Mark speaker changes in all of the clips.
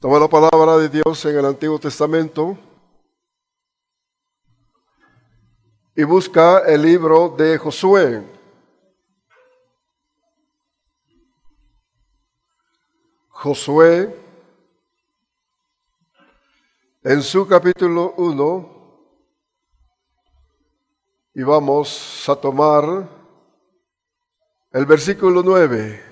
Speaker 1: Toma la palabra de Dios en el Antiguo Testamento y busca el libro de Josué. Josué, en su capítulo 1, y vamos a tomar el versículo 9.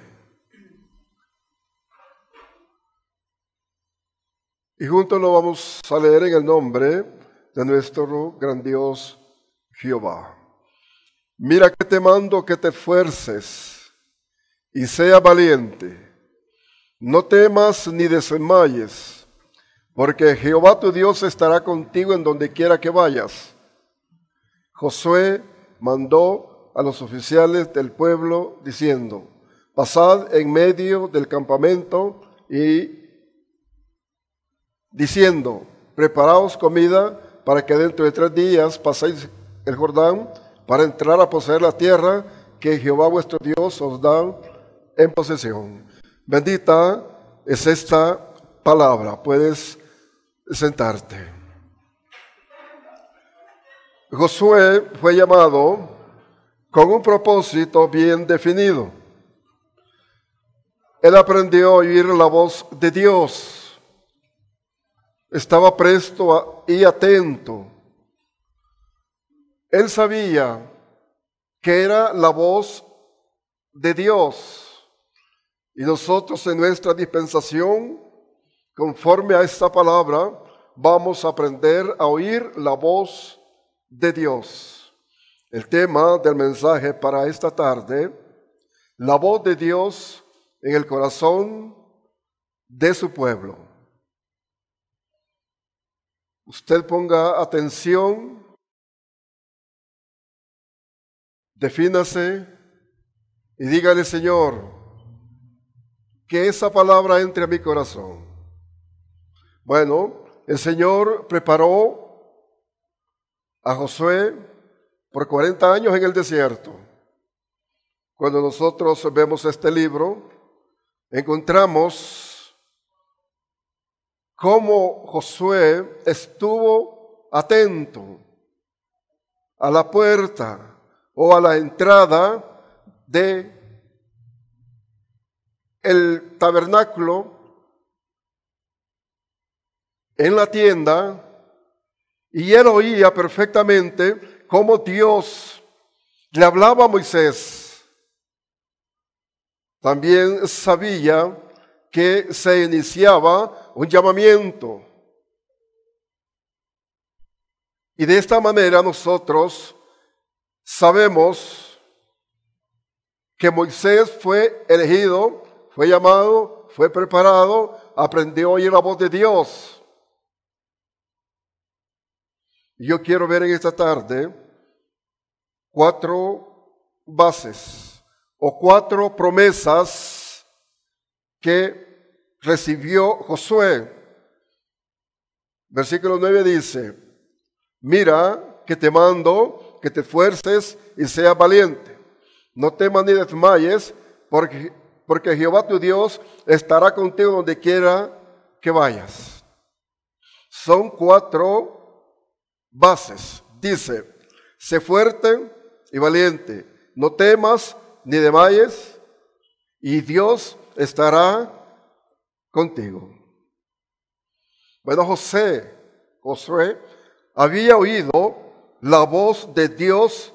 Speaker 1: Y juntos lo vamos a leer en el nombre de nuestro gran Dios Jehová. Mira que te mando que te esfuerces y sea valiente. No temas ni desmayes, porque Jehová tu Dios estará contigo en donde quiera que vayas. Josué mandó a los oficiales del pueblo diciendo: pasad en medio del campamento y diciendo: preparaos comida para que dentro de 3 días paséis el Jordán para entrar a poseer la tierra que Jehová vuestro Dios os da en posesión. Bendita es esta palabra. Puedes sentarte. Josué fue llamado con un propósito bien definido. Él aprendió a oír la voz de Dios. Estaba presto y atento. Él sabía que era la voz de Dios. Y nosotros en nuestra dispensación, conforme a esta palabra, vamos a aprender a oír la voz de Dios. El tema del mensaje para esta tarde: la voz de Dios en el corazón de su pueblo. Usted ponga atención, defínase y dígale: Señor, que esa palabra entre a mi corazón. Bueno, el Señor preparó a Josué por 40 años en el desierto. Cuando nosotros vemos este libro, encontramos cómo Josué estuvo atento a la puerta o a la entrada de el tabernáculo, en la tienda, y él oía perfectamente cómo Dios le hablaba a Moisés. También sabía que se iniciaba un llamamiento. Y de esta manera nosotros sabemos que Moisés fue elegido, fue llamado, fue preparado, aprendió a oír la voz de Dios. Yo quiero ver en esta tarde 4 bases o 4 promesas que recibió Josué. Versículo 9 dice: mira que te mando que te esfuerces y seas valiente. No temas ni desmayes, porque Jehová tu Dios estará contigo donde quiera que vayas. Son 4 bases. Dice: sé fuerte y valiente, no temas ni desmayes, y Dios estará contigo. Bueno, Josué había oído la voz de Dios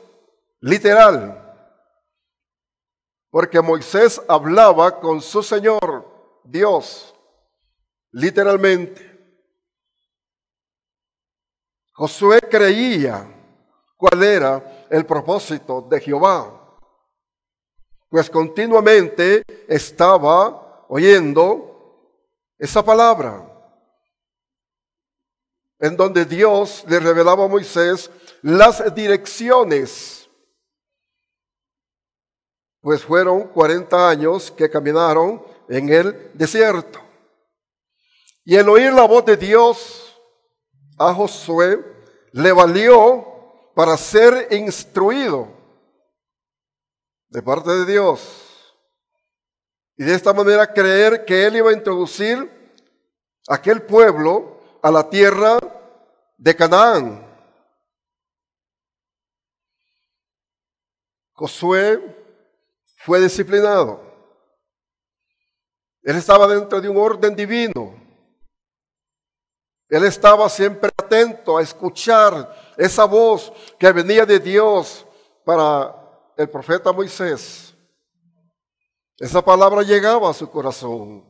Speaker 1: literal, porque Moisés hablaba con su Señor, Dios, literalmente. Josué creía cuál era el propósito de Jehová, pues continuamente estaba oyendo esa palabra, en donde Dios le revelaba a Moisés las direcciones, pues fueron 40 años que caminaron en el desierto. Y el oír la voz de Dios a Josué le valió para ser instruido de parte de Dios. Y de esta manera creer que Él iba a introducir aquel pueblo a la tierra de Canaán. Josué fue disciplinado. Él estaba dentro de un orden divino. Él estaba siempre atento a escuchar esa voz que venía de Dios para el profeta Moisés. Esa palabra llegaba a su corazón.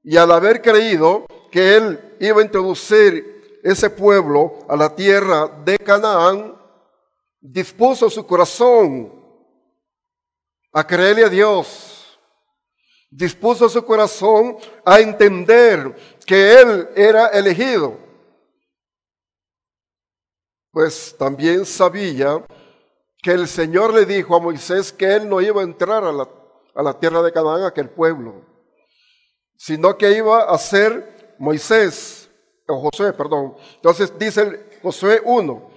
Speaker 1: Y al haber creído que él iba a introducir ese pueblo a la tierra de Canaán, dispuso su corazón a creerle a Dios. Dispuso su corazón a entender que él era elegido. Pues también sabía que el Señor le dijo a Moisés que él no iba a entrar a la tierra de Canaán, aquel pueblo, sino que iba a ser Josué. Entonces dice Josué 1,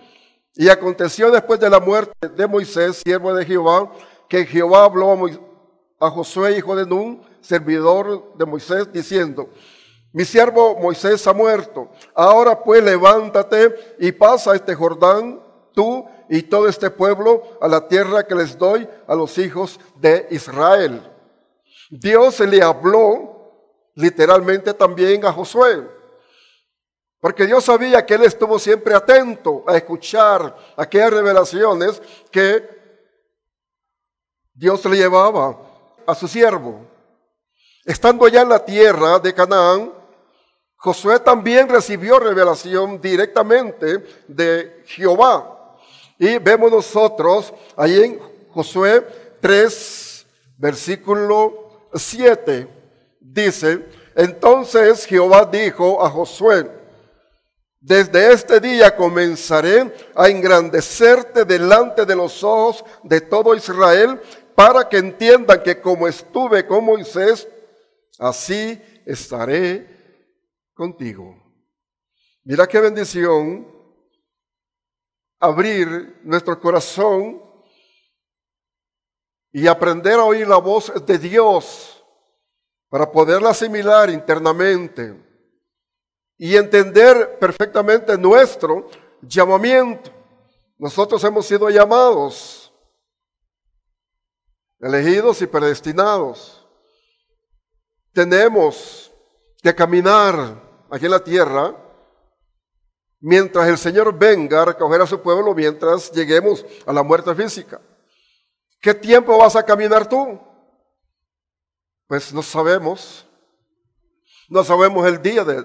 Speaker 1: y aconteció después de la muerte de Moisés, siervo de Jehová, que Jehová habló a Josué, hijo de Nun, servidor de Moisés, diciendo: mi siervo Moisés ha muerto. Ahora pues levántate y pasa este Jordán, tú y todo este pueblo, a la tierra que les doy a los hijos de Israel. Dios le habló literalmente también a Josué, porque Dios sabía que él estuvo siempre atento a escuchar aquellas revelaciones que Dios le llevaba a su siervo. Estando ya en la tierra de Canaán, Josué también recibió revelación directamente de Jehová. Y vemos nosotros ahí en Josué 3, versículo 7, dice: entonces Jehová dijo a Josué: desde este día comenzaré a engrandecerte delante de los ojos de todo Israel, para que entiendan que como estuve con Moisés, así estaré contigo. Mira qué bendición abrir nuestro corazón y aprender a oír la voz de Dios para poderla asimilar internamente y entender perfectamente nuestro llamamiento. Nosotros hemos sido llamados, elegidos y predestinados. Tenemos que caminar aquí en la tierra mientras el Señor venga a recoger a su pueblo, mientras lleguemos a la muerte física. ¿Qué tiempo vas a caminar tú? Pues no sabemos. No sabemos el día de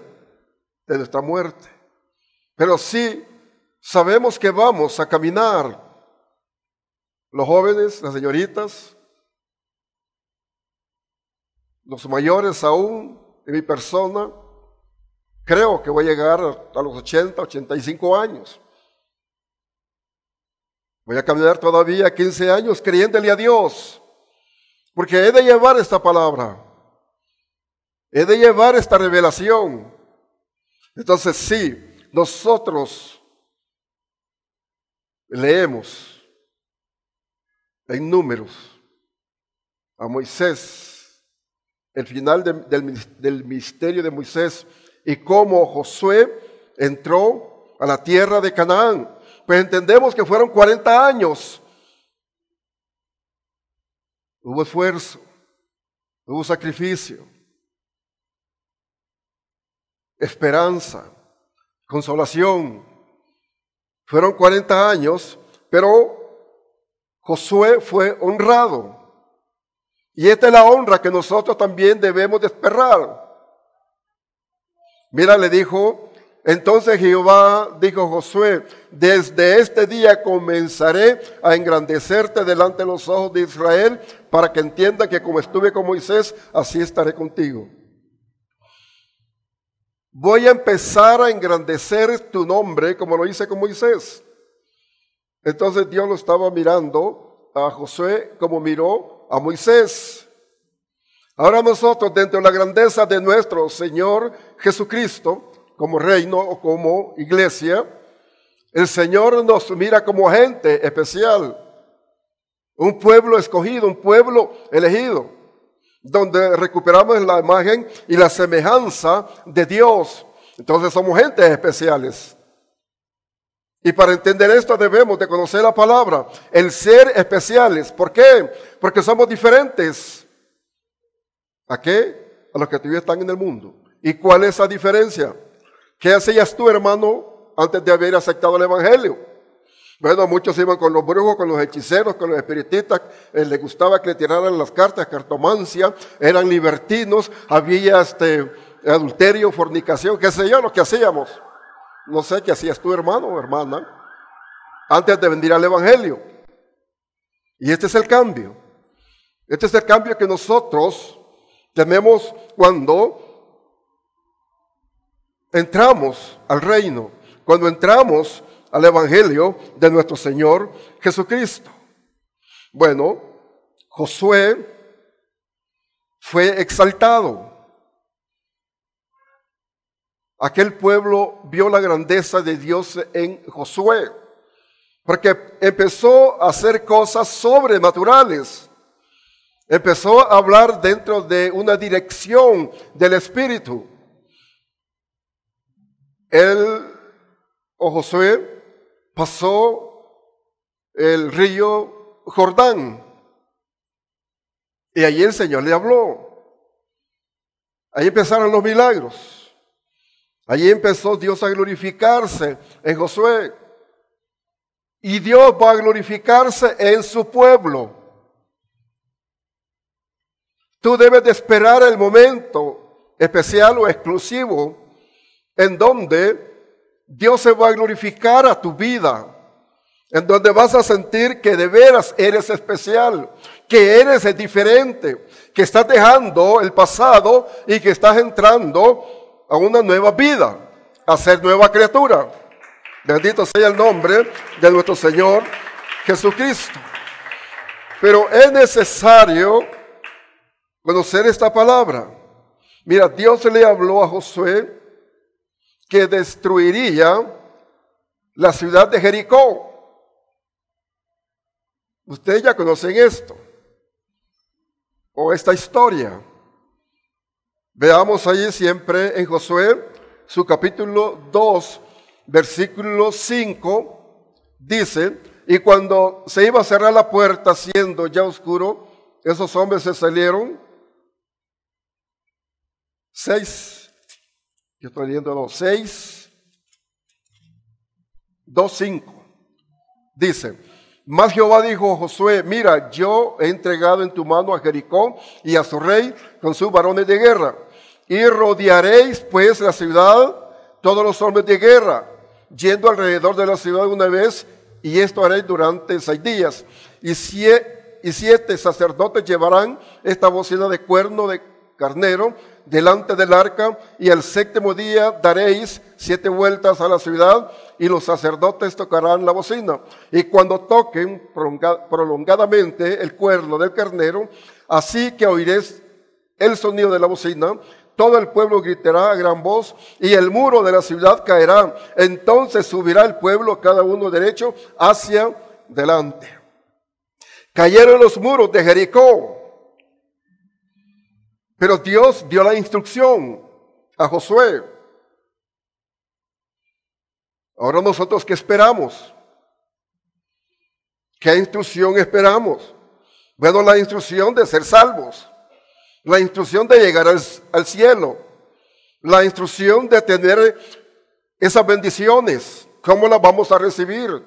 Speaker 1: nuestra muerte. Pero sí sabemos que vamos a caminar. Los jóvenes, las señoritas, los mayores aún, en mi persona, creo que voy a llegar a los 80, 85 años. Voy a caminar todavía 15 años creyéndole a Dios, porque he de llevar esta palabra, he de llevar esta revelación. Entonces sí, nosotros leemos en Números a Moisés, el final del ministerio de Moisés, y cómo Josué entró a la tierra de Canaán. Pues entendemos que fueron 40 años. Hubo esfuerzo, hubo sacrificio, esperanza, consolación. Fueron 40 años, pero Josué fue honrado. Y esta es la honra que nosotros también debemos de esperar. Mira, le dijo, entonces Jehová dijo a Josué: desde este día comenzaré a engrandecerte delante de los ojos de Israel, para que entienda que como estuve con Moisés, así estaré contigo. Voy a empezar a engrandecer tu nombre como lo hice con Moisés. Entonces Dios lo estaba mirando a Josué como miró a Moisés. Ahora nosotros, dentro de la grandeza de nuestro Señor Jesucristo, como reino o como iglesia, el Señor nos mira como gente especial, un pueblo escogido, un pueblo elegido. donde recuperamos la imagen y la semejanza de Dios. Entonces somos gentes especiales. Y para entender esto debemos de conocer la palabra, el ser especiales. ¿Por qué? Porque somos diferentes. ¿A qué? A los que todavía están en el mundo. ¿Y cuál es esa diferencia? ¿Qué hacías tú, hermano, antes de haber aceptado el Evangelio? Bueno, muchos iban con los brujos, con los hechiceros, con los espiritistas, les gustaba que le tiraran las cartas, cartomancia, eran libertinos, había adulterio, fornicación, qué sé yo, lo que hacíamos. No sé qué hacías tú, hermano o hermana, antes de venir al Evangelio. Y este es el cambio. Este es el cambio que nosotros tenemos cuando entramos al reino, cuando entramos al Evangelio de nuestro Señor Jesucristo. Bueno, Josué fue exaltado. Aquel pueblo vio la grandeza de Dios en Josué, porque empezó a hacer cosas sobrenaturales. Empezó a hablar dentro de una dirección del Espíritu. Josué pasó el río Jordán y allí el Señor le habló. Ahí empezaron los milagros. Allí empezó Dios a glorificarse en Josué. Y Dios va a glorificarse en su pueblo. Tú debes de esperar el momento especial o exclusivo en donde Dios se va a glorificar a tu vida, en donde vas a sentir que de veras eres especial, que eres diferente, que estás dejando el pasado y que estás entrando a una nueva vida, a ser nueva criatura. Bendito sea el nombre de nuestro Señor Jesucristo. Pero es necesario conocer esta palabra. Mira, Dios le habló a Josué que destruiría la ciudad de Jericó. Ustedes ya conocen esto, o esta historia. Veamos ahí siempre en Josué, su capítulo 2, versículo 5, dice, y cuando se iba a cerrar la puerta, siendo ya oscuro, esos hombres se salieron. 6, yo estoy leyendo 2, 5, dice, mas Jehová dijo a Josué, mira, yo he entregado en tu mano a Jericó y a su rey con sus varones de guerra. Y rodearéis pues la ciudad, todos los hombres de guerra, yendo alrededor de la ciudad una vez, y esto haréis durante 6 días. Y 7 sacerdotes llevarán esta bocina de cuerno de carnero delante del arca, y al 7º día daréis 7 vueltas a la ciudad, y los sacerdotes tocarán la bocina. Y cuando toquen prolongadamente el cuerno del carnero, así que oiréis el sonido de la bocina, todo el pueblo gritará a gran voz y el muro de la ciudad caerá. Entonces subirá el pueblo, cada uno derecho, hacia delante. Cayeron los muros de Jericó. Pero Dios dio la instrucción a Josué. Ahora nosotros, ¿qué esperamos? ¿Qué instrucción esperamos? Bueno, la instrucción de ser salvos. La instrucción de llegar al cielo, la instrucción de tener esas bendiciones, ¿cómo las vamos a recibir?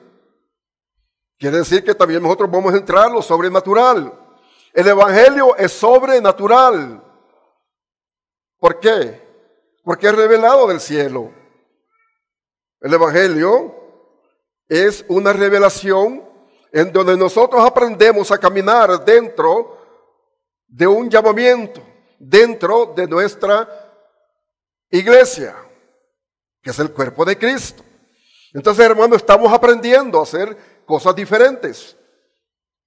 Speaker 1: Quiere decir que también nosotros vamos a entrar a lo sobrenatural. El Evangelio es sobrenatural. ¿Por qué? Porque es revelado del cielo. El Evangelio es una revelación en donde nosotros aprendemos a caminar dentro de un llamamiento, dentro de nuestra iglesia, que es el cuerpo de Cristo. Entonces, hermano, estamos aprendiendo a hacer cosas diferentes,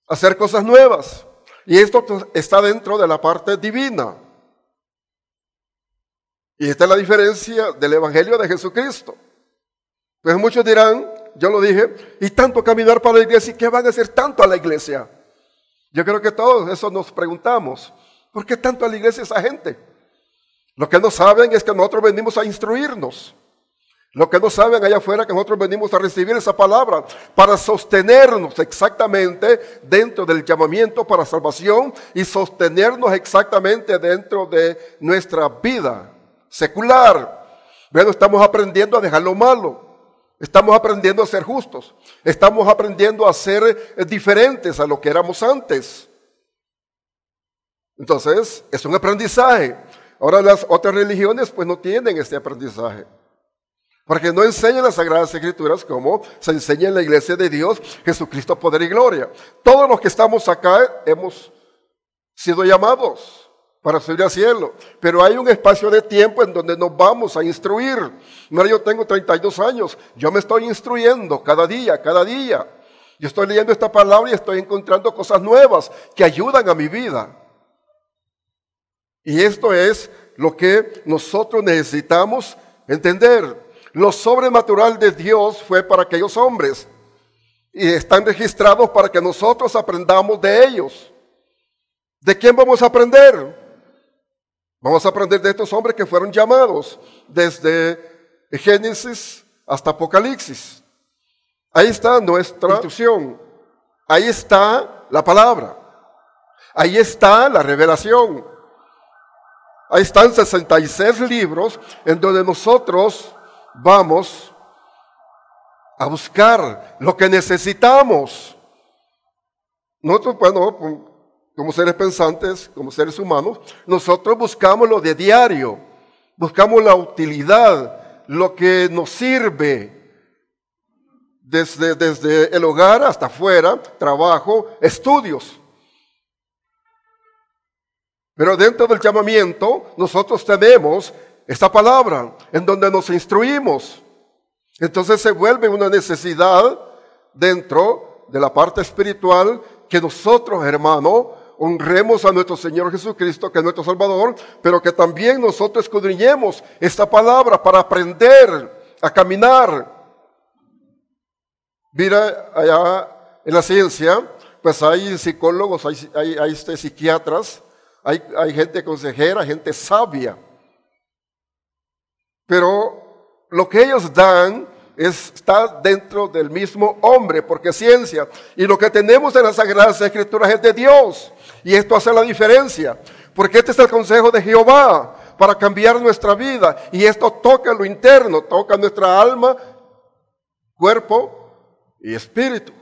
Speaker 1: a hacer cosas nuevas. Y esto está dentro de la parte divina. Y esta es la diferencia del Evangelio de Jesucristo. Pues muchos dirán, yo lo dije, y tanto caminar para la iglesia, ¿y qué van a hacer tanto a la iglesia? Yo creo que todos eso nos preguntamos. ¿Por qué tanto a la iglesia esa gente? Lo que no saben es que nosotros venimos a instruirnos. Lo que no saben allá afuera es que nosotros venimos a recibir esa palabra para sostenernos exactamente dentro del llamamiento para salvación y sostenernos exactamente dentro de nuestra vida secular. Bueno, estamos aprendiendo a dejar lo malo. Estamos aprendiendo a ser justos. Estamos aprendiendo a ser diferentes a lo que éramos antes. Entonces, es un aprendizaje. Ahora las otras religiones pues no tienen este aprendizaje. Porque no enseñan las Sagradas Escrituras como se enseña en la iglesia de Dios, Jesucristo, poder y gloria. Todos los que estamos acá hemos sido llamados para subir al cielo. Pero hay un espacio de tiempo en donde nos vamos a instruir. Mira, yo tengo 32 años, yo me estoy instruyendo cada día. Yo estoy leyendo esta palabra y estoy encontrando cosas nuevas que ayudan a mi vida. Y esto es lo que nosotros necesitamos entender. Lo sobrenatural de Dios fue para aquellos hombres y están registrados para que nosotros aprendamos de ellos. ¿De quién vamos a aprender? Vamos a aprender de estos hombres que fueron llamados desde Génesis hasta Apocalipsis. Ahí está nuestra instrucción. Ahí está la palabra. Ahí está la revelación. Ahí están 66 libros en donde nosotros vamos a buscar lo que necesitamos. Nosotros, bueno, como seres pensantes, como seres humanos, nosotros buscamos lo de diario, buscamos la utilidad, lo que nos sirve desde el hogar hasta afuera, trabajo, estudios. Pero dentro del llamamiento, nosotros tenemos esta palabra en donde nos instruimos. Entonces se vuelve una necesidad dentro de la parte espiritual que nosotros, hermano, honremos a nuestro Señor Jesucristo, que es nuestro Salvador, pero que también nosotros escudriñemos esta palabra para aprender a caminar. Mira, allá en la ciencia, pues hay psicólogos, hay psiquiatras, hay gente consejera, gente sabia. Pero lo que ellos dan está dentro del mismo hombre, porque es ciencia. Y lo que tenemos en las Sagradas Escrituras es de Dios. Y esto hace la diferencia. Porque este es el consejo de Jehová para cambiar nuestra vida. Y esto toca lo interno, toca nuestra alma, cuerpo y espíritu.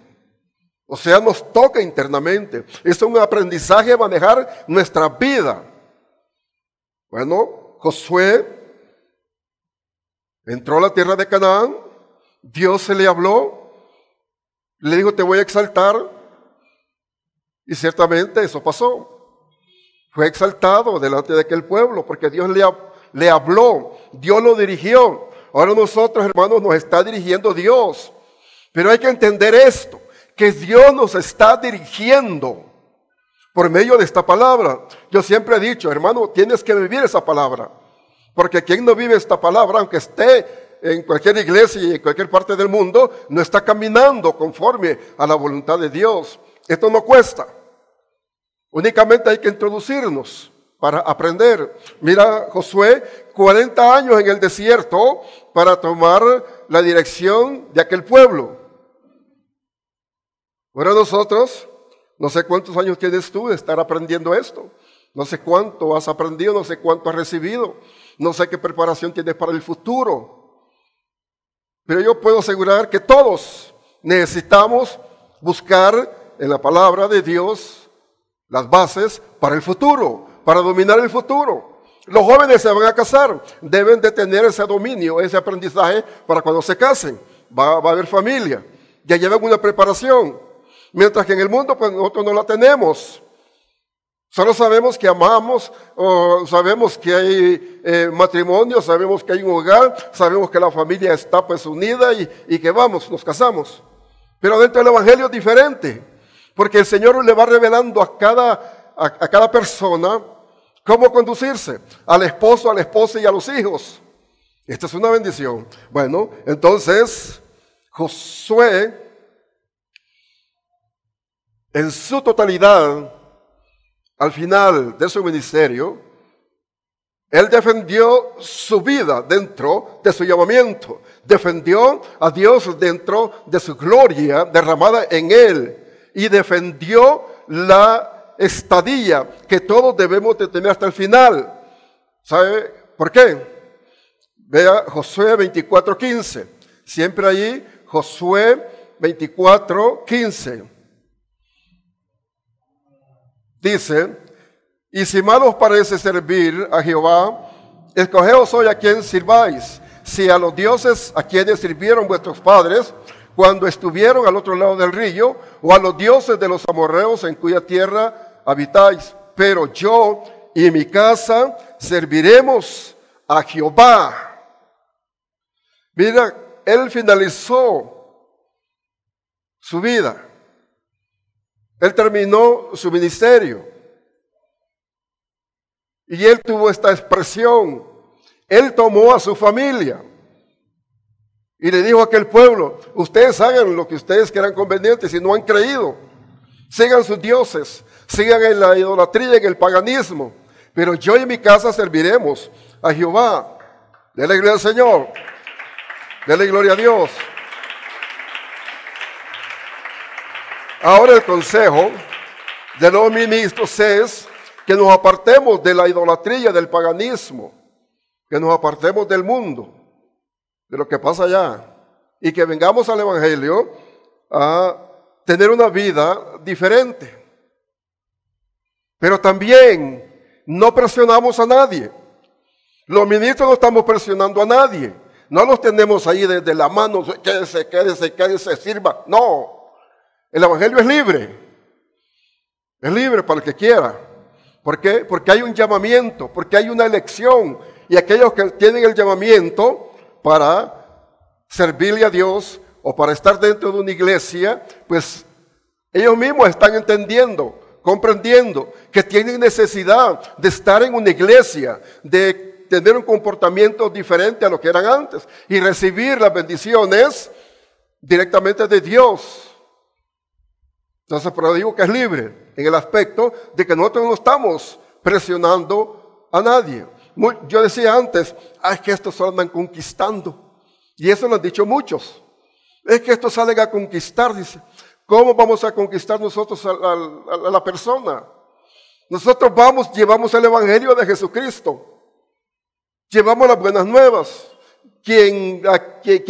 Speaker 1: O sea, nos toca internamente. Es un aprendizaje a manejar nuestra vida. Bueno, Josué entró a la tierra de Canaán, Dios se le habló, le dijo, te voy a exaltar, y ciertamente eso pasó. Fue exaltado delante de aquel pueblo, porque Dios le habló, Dios lo dirigió. Ahora nosotros, hermanos, nos está dirigiendo Dios. Pero hay que entender esto, que Dios nos está dirigiendo por medio de esta palabra. Yo siempre he dicho, hermano, tienes que vivir esa palabra. Porque quien no vive esta palabra, aunque esté en cualquier iglesia y en cualquier parte del mundo, no está caminando conforme a la voluntad de Dios. Esto no cuesta. Únicamente hay que introducirnos para aprender. Mira, Josué, 40 años en el desierto para tomar la dirección de aquel pueblo. Ahora nosotros, no sé cuántos años tienes tú de estar aprendiendo esto. No sé cuánto has aprendido, no sé cuánto has recibido. No sé qué preparación tienes para el futuro. Pero yo puedo asegurar que todos necesitamos buscar en la palabra de Dios las bases para el futuro, para dominar el futuro. Los jóvenes se van a casar, deben de tener ese dominio, ese aprendizaje para cuando se casen. Va a haber familia, ya llevan una preparación. Mientras que en el mundo pues nosotros no la tenemos. Solo sabemos que amamos, o sabemos que hay matrimonio, sabemos que hay un hogar, sabemos que la familia está pues unida y que nos casamos. Pero dentro del Evangelio es diferente, porque el Señor le va revelando a cada persona cómo conducirse, al esposo, a la esposa y a los hijos. Esta es una bendición. Bueno, entonces Josué, en su totalidad, al final de su ministerio, él defendió su vida dentro de su llamamiento. Defendió a Dios dentro de su gloria derramada en él. Y defendió la estadía que todos debemos de tener hasta el final. ¿Sabe por qué? Vea Josué 24:15. Siempre allí, Josué 24:15. Dice: y si mal os parece servir a Jehová, escogeos hoy a quien sirváis, si a los dioses a quienes sirvieron vuestros padres cuando estuvieron al otro lado del río, o a los dioses de los amorreos en cuya tierra habitáis. Pero yo y mi casa serviremos a Jehová. Mira, él finalizó su vida. Él terminó su ministerio. Y él tuvo esta expresión. Él tomó a su familia y le dijo a aquel pueblo: ustedes hagan lo que ustedes quieran conveniente. Si no han creído, sigan sus dioses, sigan en la idolatría, en el paganismo, pero yo y mi casa serviremos a Jehová. Dele gloria al Señor, dele gloria a Dios. Ahora el consejo de los ministros es que nos apartemos de la idolatría, del paganismo, que nos apartemos del mundo, de lo que pasa allá, y que vengamos al Evangelio a tener una vida diferente. Pero también no presionamos a nadie. Los ministros no estamos presionando a nadie. No los tenemos ahí desde la mano: quédese, sirva. No, el Evangelio es libre. Es libre para el que quiera. ¿Por qué? Porque hay un llamamiento, porque hay una elección. Y aquellos que tienen el llamamiento para servirle a Dios o para estar dentro de una iglesia, pues ellos mismos están entendiendo, comprendiendo que tienen necesidad de estar en una iglesia, de tener un comportamiento diferente a lo que eran antes y recibir las bendiciones directamente de Dios. Entonces, pero digo que es libre en el aspecto de que nosotros no estamos presionando a nadie. Yo decía antes: es que estos andan conquistando. Y eso lo han dicho muchos. Es que estos salen a conquistar, dice. ¿Cómo vamos a conquistar nosotros a la persona? Nosotros llevamos el Evangelio de Jesucristo. Llevamos las buenas nuevas. Quien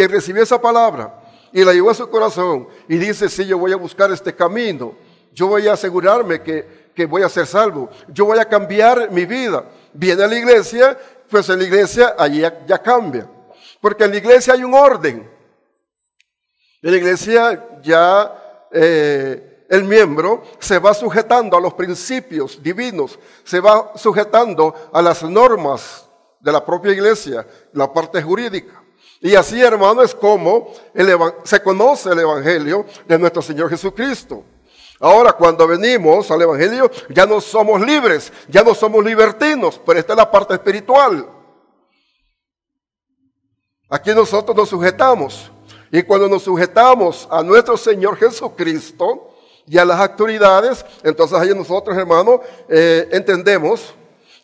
Speaker 1: recibió esa palabra y la llevó a su corazón y dice: sí, yo voy a buscar este camino, yo voy a asegurarme que voy a ser salvo, yo voy a cambiar mi vida. Viene a la iglesia, pues en la iglesia allí ya cambia, porque en la iglesia hay un orden. En la iglesia ya el miembro se va sujetando a los principios divinos, se va sujetando a las normas de la propia iglesia, la parte jurídica. Y así, hermano, es como se conoce el Evangelio de nuestro Señor Jesucristo. Ahora, cuando venimos al Evangelio, ya no somos libres, ya no somos libertinos, pero esta es la parte espiritual. Aquí nosotros nos sujetamos. Y cuando nos sujetamos a nuestro Señor Jesucristo y a las autoridades, entonces ahí nosotros, hermano, entendemos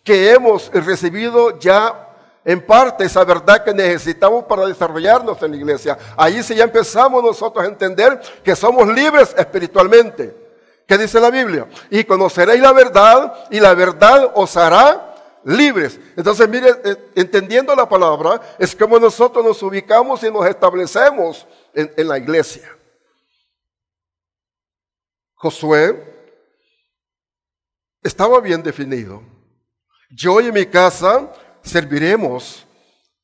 Speaker 1: que hemos recibido ya en parte esa verdad que necesitamos para desarrollarnos en la iglesia. Ahí sí ya empezamos nosotros a entender que somos libres espiritualmente. ¿Qué dice la Biblia? Y conoceréis la verdad, y la verdad os hará libres. Entonces, mire, entendiendo la palabra, es como nosotros nos ubicamos y nos establecemos en la iglesia. Josué estaba bien definido. Yo y mi casa serviremos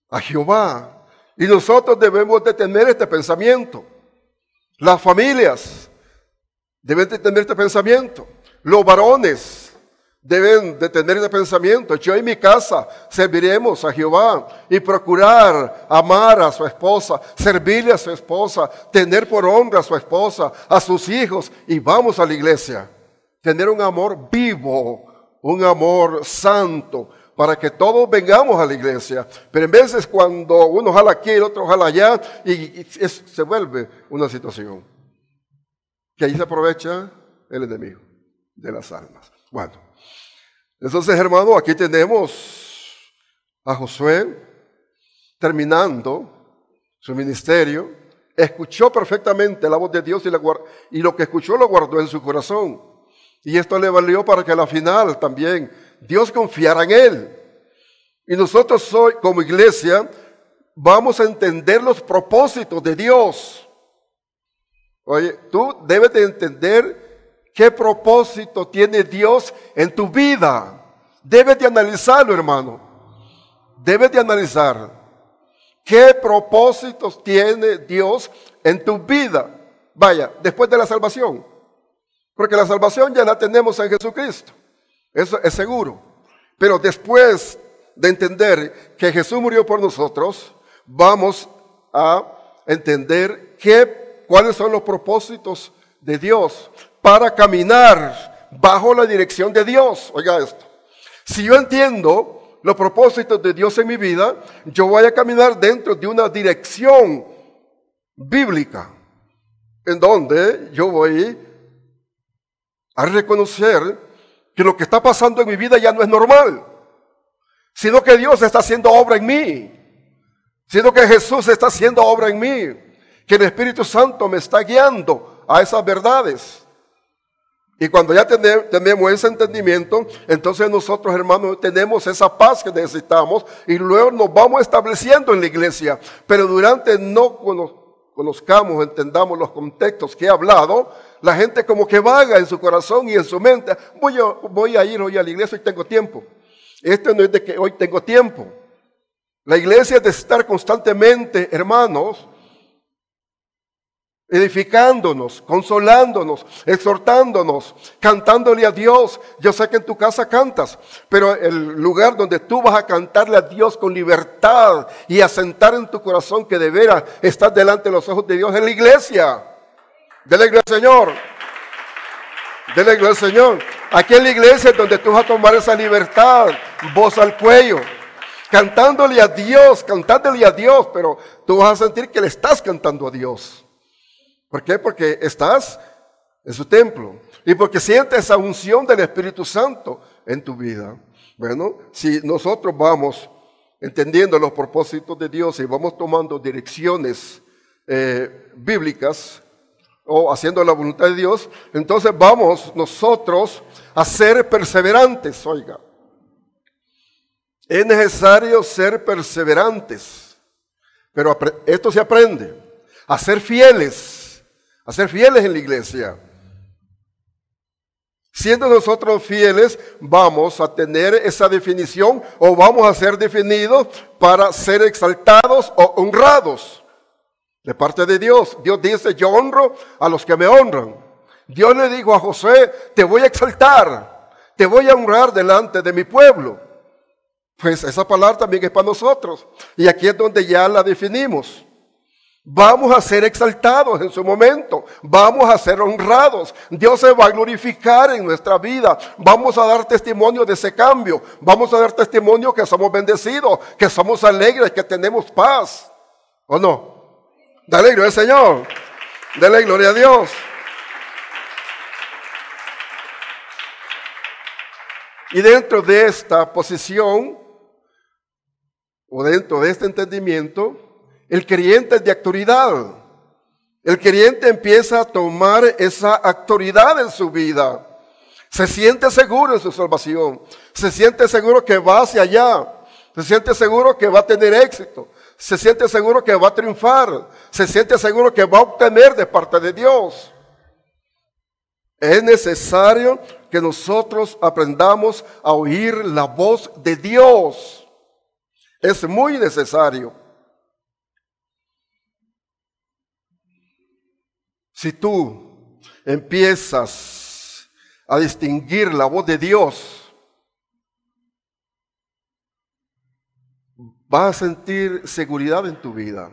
Speaker 1: a Jehová. Y nosotros debemos de tener este pensamiento. Las familias deben de tener este pensamiento. Los varones deben de tener este pensamiento. Yo y mi casa serviremos a Jehová. Y procurar amar a su esposa, servirle a su esposa, tener por honra a su esposa, a sus hijos. Y vamos a la iglesia. Tener un amor vivo, un amor santo, para que todos vengamos a la iglesia. Pero en veces cuando uno jala aquí, el otro jala allá, se vuelve una situación que ahí se aprovecha el enemigo de las almas. Bueno, Entonces, hermano, aquí tenemos a Josué terminando su ministerio. Escuchó perfectamente la voz de Dios y lo que escuchó lo guardó en su corazón. Y esto le valió para que a la final también Dios confiara en él. Y nosotros hoy, como iglesia, vamos a entender los propósitos de Dios. Oye, tú debes de entender ¿qué propósito tiene Dios en tu vida? Debes de analizarlo, hermano. Debes de analizar. ¿Qué propósitos tiene Dios en tu vida? Vaya, después de la salvación. Porque la salvación ya la tenemos en Jesucristo. Eso es seguro. Pero después de entender que Jesús murió por nosotros, vamos a entender cuáles son los propósitos de Dios para caminar bajo la dirección de Dios. Oiga esto. Si yo entiendo los propósitos de Dios en mi vida, yo voy a caminar dentro de una dirección bíblica, en donde yo voy a reconocer que lo que está pasando en mi vida ya no es normal, sino que Dios está haciendo obra en mí, sino que Jesús está haciendo obra en mí, que el Espíritu Santo me está guiando a esas verdades. Y cuando ya tenemos ese entendimiento, entonces nosotros, hermanos, tenemos esa paz que necesitamos y luego nos vamos estableciendo en la iglesia. Pero durante no conozcamos, entendamos los contextos que he hablado, la gente como que vaga en su corazón y en su mente. Voy a ir hoy a la iglesia y tengo tiempo. Esto no es de que hoy tengo tiempo. La iglesia es de estar constantemente, hermanos, edificándonos, consolándonos, exhortándonos, cantándole a Dios. Yo sé que en tu casa cantas, pero el lugar donde tú vas a cantarle a Dios con libertad y asentar en tu corazón que de veras estás delante de los ojos de Dios es la iglesia. Dele gloria al Señor. Dele gloria al Señor. Aquí en la iglesia es donde tú vas a tomar esa libertad, voz al cuello, cantándole a Dios, pero tú vas a sentir que le estás cantando a Dios. ¿Por qué? Porque estás en su templo y porque sientes esa unción del Espíritu Santo en tu vida. Bueno, si nosotros vamos entendiendo los propósitos de Dios y vamos tomando direcciones bíblicas o haciendo la voluntad de Dios, entonces vamos nosotros a ser perseverantes. Oiga, es necesario ser perseverantes, pero esto se aprende a ser fieles en la iglesia. Siendo nosotros fieles, vamos a tener esa definición o vamos a ser definidos para ser exaltados o honrados de parte de Dios. Dios dice, yo honro a los que me honran. Dios le dijo a Josué, te voy a exaltar, te voy a honrar delante de mi pueblo. Pues esa palabra también es para nosotros. Y aquí es donde ya la definimos. Vamos a ser exaltados en su momento, vamos a ser honrados, Dios se va a glorificar en nuestra vida, vamos a dar testimonio de ese cambio, vamos a dar testimonio que somos bendecidos, que somos alegres, que tenemos paz, ¿o no? Dale gloria al Señor, dale gloria a Dios. Y dentro de esta posición, o dentro de este entendimiento, el creyente es de autoridad. El creyente empieza a tomar esa autoridad en su vida. Se siente seguro en su salvación. Se siente seguro que va hacia allá. Se siente seguro que va a tener éxito. Se siente seguro que va a triunfar. Se siente seguro que va a obtener de parte de Dios. Es necesario que nosotros aprendamos a oír la voz de Dios. Es muy necesario. Si tú empiezas a distinguir la voz de Dios, vas a sentir seguridad en tu vida.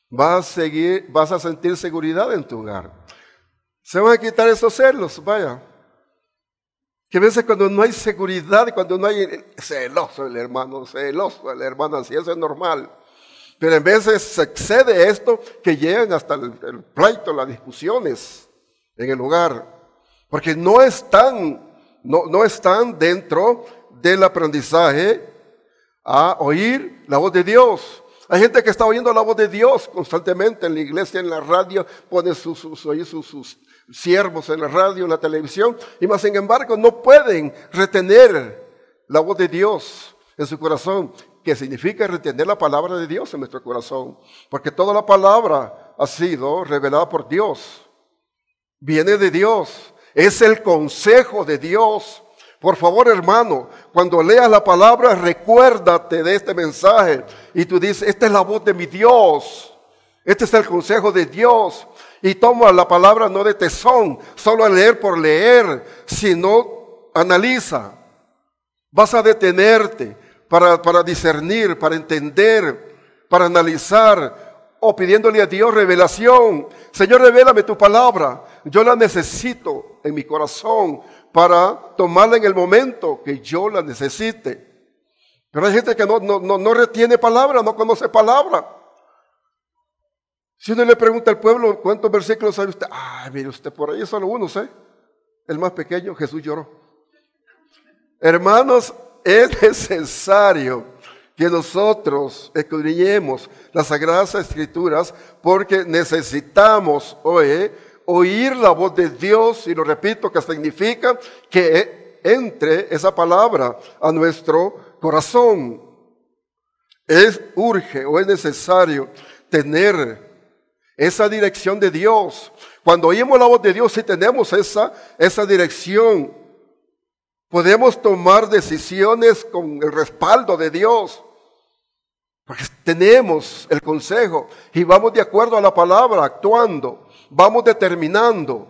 Speaker 1: Vas a sentir seguridad en tu hogar. Se van a quitar esos celos, vaya. Que a veces cuando no hay seguridad, cuando no hay celoso el hermano, así eso es normal. Pero en veces se excede esto que llegan hasta el pleito, las discusiones en el hogar. Porque no están no están dentro del aprendizaje a oír la voz de Dios. Hay gente que está oyendo la voz de Dios constantemente en la iglesia, en la radio, pone sus siervos en la radio, en la televisión, y más sin embargo no pueden retener la voz de Dios en su corazón, que significa retener la palabra de Dios en nuestro corazón, porque toda la palabra ha sido revelada por Dios, viene de Dios, es el consejo de Dios. Por favor, hermano, cuando leas la palabra, recuérdate de este mensaje y tú dices, esta es la voz de mi Dios, este es el consejo de Dios, y toma la palabra no de tesón, solo a leer por leer, sino analiza. Vas a detenerte para discernir, para entender, para analizar, o pidiéndole a Dios revelación. Señor, revélame tu palabra, yo la necesito en mi corazón para tomarla en el momento que yo la necesite. Pero hay gente que no retiene palabra, no conoce palabra. Si uno le pregunta al pueblo, ¿cuántos versículos sabe usted? Mire usted, por ahí solo uno sé. El más pequeño, Jesús lloró. Hermanos, es necesario que nosotros escudriñemos las Sagradas Escrituras porque necesitamos oír la voz de Dios, y lo repito, que significa que entre esa palabra a nuestro corazón. Es necesario tener esa dirección de Dios. Cuando oímos la voz de Dios, si tenemos esa dirección, podemos tomar decisiones con el respaldo de Dios, porque tenemos el consejo y vamos de acuerdo a la palabra, actuando, vamos determinando.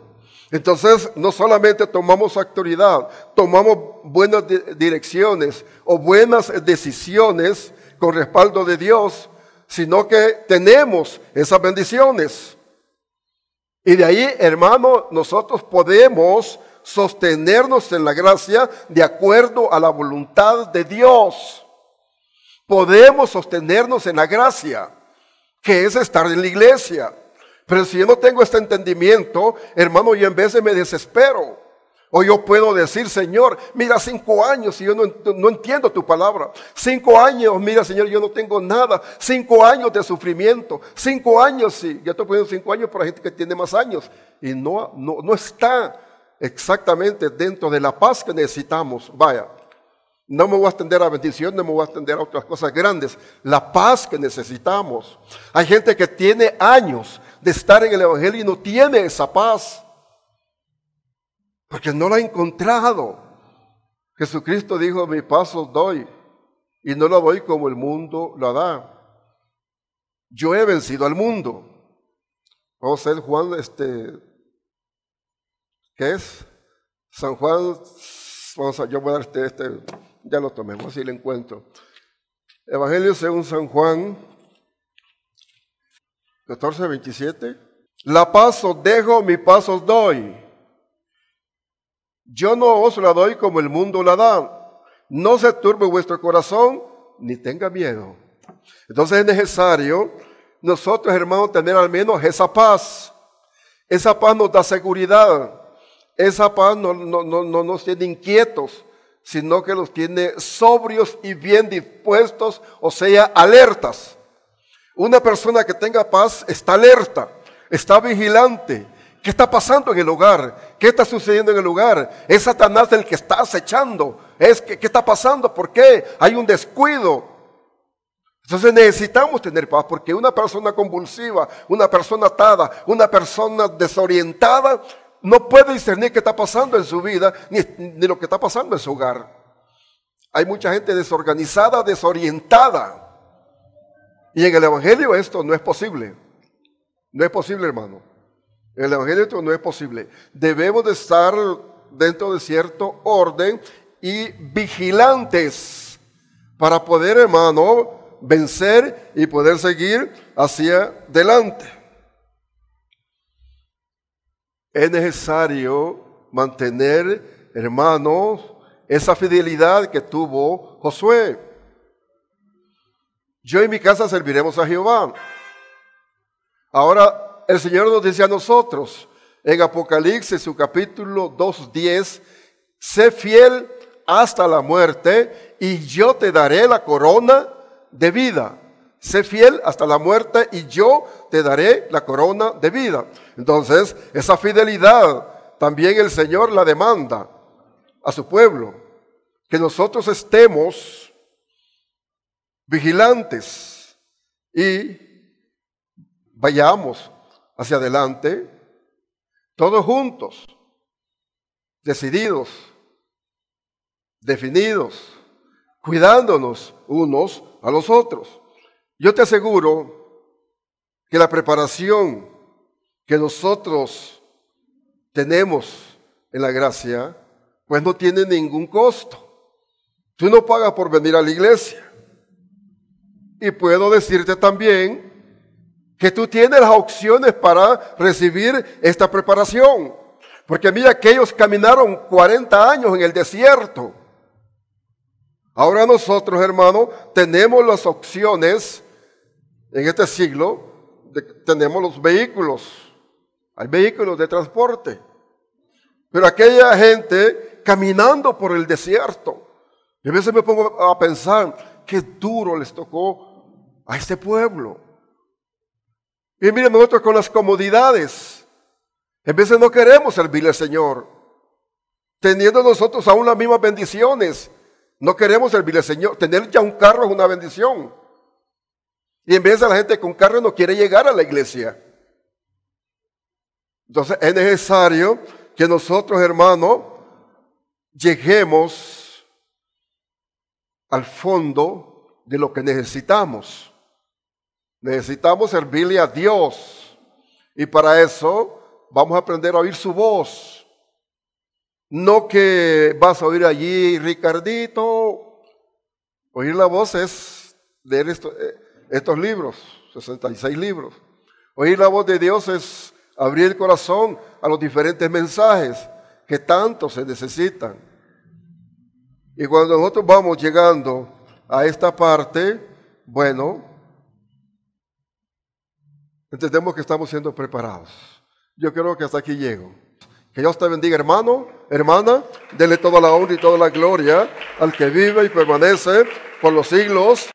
Speaker 1: Entonces, no solamente tomamos autoridad, tomamos buenas direcciones o buenas decisiones con respaldo de Dios, sino que tenemos esas bendiciones. Y de ahí, hermano, nosotros podemos sostenernos en la gracia de acuerdo a la voluntad de Dios. Podemos sostenernos en la gracia, que es estar en la iglesia. Pero si yo no tengo este entendimiento, hermano, yo en vez me desespero. O yo puedo decir, Señor, mira, 5 años y yo no entiendo tu palabra. 5 años, mira, Señor, yo no tengo nada. 5 años de sufrimiento. 5 años, sí. Yo estoy poniendo 5 años para gente que tiene más años. Y no está exactamente dentro de la paz que necesitamos. Vaya, no me voy a extender a bendición, no me voy a extender a otras cosas grandes. La paz que necesitamos. Hay gente que tiene años de estar en el Evangelio y no tiene esa paz, porque no la ha encontrado. Jesucristo dijo, mi paz os doy, y no la doy como el mundo la da. Yo he vencido al mundo. Vamos a ver Juan, ¿qué es? San Juan, yo voy a dar ya lo tomemos, así lo encuentro. Evangelio según San Juan 14:27. La paz os dejo, mi paz os doy. Yo no os la doy como el mundo la da. No se turbe vuestro corazón, ni tenga miedo. Entonces es necesario nosotros, hermanos, tener al menos esa paz. Esa paz nos da seguridad. Esa paz no nos tiene inquietos, sino que los tiene sobrios y bien dispuestos, o sea, alertas. Una persona que tenga paz está alerta, está vigilante. ¿Qué está pasando en el hogar? ¿Qué está sucediendo en el hogar? Es Satanás el que está acechando. ¿Qué está pasando? ¿Por qué? Hay un descuido. Entonces necesitamos tener paz, porque una persona convulsiva, una persona atada, una persona desorientada, no puede discernir qué está pasando en su vida, ni lo que está pasando en su hogar. Hay mucha gente desorganizada, desorientada. Y en el Evangelio esto no es posible. No es posible, hermano. En el Evangelio esto no es posible. Debemos de estar dentro de cierto orden y vigilantes para poder, hermano, vencer y poder seguir hacia adelante. Es necesario mantener, hermanos, esa fidelidad que tuvo Josué. Yo y mi casa serviremos a Jehová. Ahora el Señor nos dice a nosotros en Apocalipsis, su capítulo 2:10, sé fiel hasta la muerte y yo te daré la corona de vida. Sé fiel hasta la muerte y yo te daré la corona de vida. Entonces, esa fidelidad también el Señor la demanda a su pueblo. Que nosotros estemos vigilantes y vayamos hacia adelante, todos juntos, decididos, definidos, cuidándonos unos a los otros. Yo te aseguro que la preparación que nosotros tenemos en la gracia, pues no tiene ningún costo. Tú no pagas por venir a la iglesia. Y puedo decirte también que tú tienes las opciones para recibir esta preparación. Porque mira que ellos caminaron 40 años en el desierto. Ahora nosotros, hermanos, tenemos las opciones en este siglo, tenemos los vehículos. Hay vehículos de transporte. Pero aquella gente caminando por el desierto. Y a veces me pongo a pensar, qué duro les tocó a este pueblo. Y miren, nosotros con las comodidades, en veces no queremos servirle al Señor. Teniendo nosotros aún las mismas bendiciones, no queremos servirle al Señor. Tener ya un carro es una bendición. Y en vez de la gente con carro no quiere llegar a la iglesia. Entonces es necesario que nosotros, hermanos, lleguemos al fondo de lo que necesitamos. Necesitamos servirle a Dios. Y para eso vamos a aprender a oír su voz. No que vas a oír allí, Ricardito. Oír la voz es leer estos libros, 66 libros. Oír la voz de Dios es abrir el corazón a los diferentes mensajes que tanto se necesitan. Y cuando nosotros vamos llegando a esta parte, bueno, entendemos que estamos siendo preparados. Yo creo que hasta aquí llego. Que Dios te bendiga, hermano, hermana. Dele toda la honra y toda la gloria al que vive y permanece por los siglos.